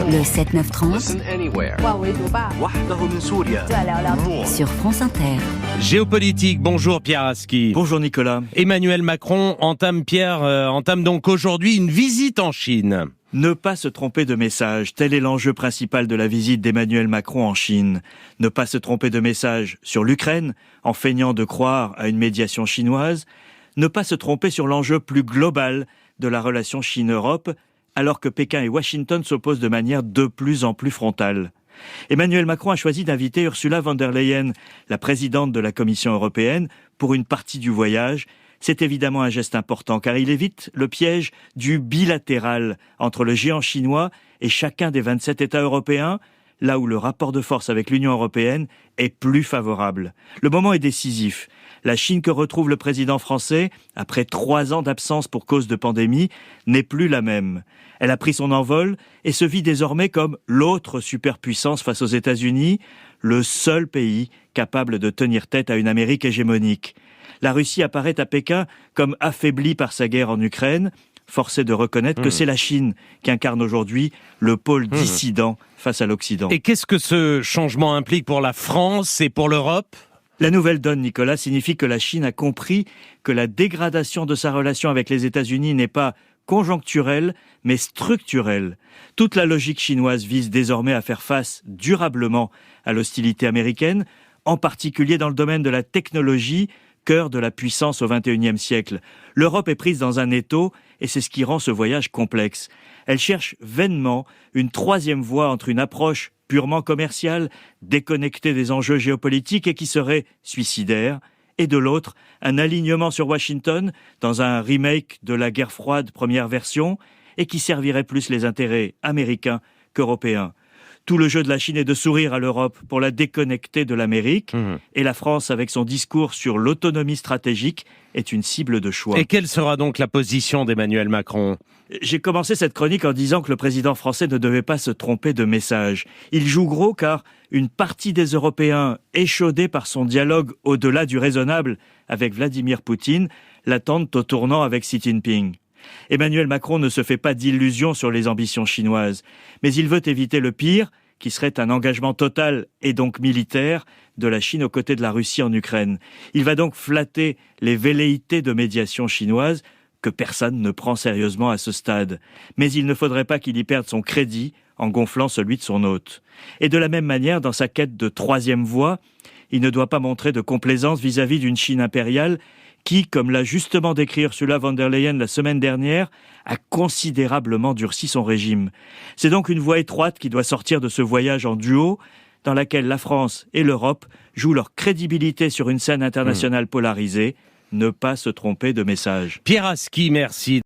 Le 7-9-30 sur France Inter. Géopolitique, bonjour Pierre Aski. Bonjour Nicolas. Emmanuel Macron entame donc aujourd'hui une visite en Chine. Ne pas se tromper de message, tel est l'enjeu principal de la visite d'Emmanuel Macron en Chine. Ne pas se tromper de message sur l'Ukraine, en feignant de croire à une médiation chinoise. Ne pas se tromper sur l'enjeu plus global de la relation Chine-Europe, alors que Pékin et Washington s'opposent de manière de plus en plus frontale. Emmanuel Macron a choisi d'inviter Ursula von der Leyen, la présidente de la Commission européenne, pour une partie du voyage. C'est évidemment un geste important car il évite le piège du bilatéral entre le géant chinois et chacun des 27 États européens, là où le rapport de force avec l'Union européenne est plus favorable. Le moment est décisif. La Chine que retrouve le président français, après 3 ans d'absence pour cause de pandémie, n'est plus la même. Elle a pris son envol et se vit désormais comme l'autre superpuissance face aux États-Unis, le seul pays capable de tenir tête à une Amérique hégémonique. La Russie apparaît à Pékin comme affaiblie par sa guerre en Ukraine. Force est de reconnaître que c'est la Chine qui incarne aujourd'hui le pôle dissident face à l'Occident. Et qu'est-ce que ce changement implique pour la France et pour l'Europe ? La nouvelle donne, Nicolas, signifie que la Chine a compris que la dégradation de sa relation avec les États-Unis n'est pas conjoncturelle, mais structurelle. Toute la logique chinoise vise désormais à faire face durablement à l'hostilité américaine, en particulier dans le domaine de la technologie, cœur de la puissance au XXIe siècle. L'Europe est prise dans un étau et c'est ce qui rend ce voyage complexe. Elle cherche vainement une troisième voie entre une approche purement commerciale, déconnectée des enjeux géopolitiques et qui serait suicidaire, et de l'autre, un alignement sur Washington dans un remake de la guerre froide première version et qui servirait plus les intérêts américains qu'européens. Tout le jeu de la Chine est de sourire à l'Europe pour la déconnecter de l'Amérique. Et la France, avec son discours sur l'autonomie stratégique, est une cible de choix. Et quelle sera donc la position d'Emmanuel Macron ? J'ai commencé cette chronique en disant que le président français ne devait pas se tromper de message. Il joue gros car une partie des Européens, échaudés par son dialogue au-delà du raisonnable avec Vladimir Poutine, l'attendent au tournant avec Xi Jinping. Emmanuel Macron ne se fait pas d'illusions sur les ambitions chinoises, mais il veut éviter le pire, qui serait un engagement total et donc militaire de la Chine aux côtés de la Russie en Ukraine. Il va donc flatter les velléités de médiation chinoise que personne ne prend sérieusement à ce stade. Mais il ne faudrait pas qu'il y perde son crédit en gonflant celui de son hôte. Et de la même manière, dans sa quête de troisième voie, il ne doit pas montrer de complaisance vis-à-vis d'une Chine impériale qui, comme l'a justement décrit Ursula von der Leyen la semaine dernière, a considérablement durci son régime. C'est donc une voie étroite qui doit sortir de ce voyage en duo, dans laquelle la France et l'Europe jouent leur crédibilité sur une scène internationale polarisée. Ne pas se tromper de message. Pierre Aski, merci.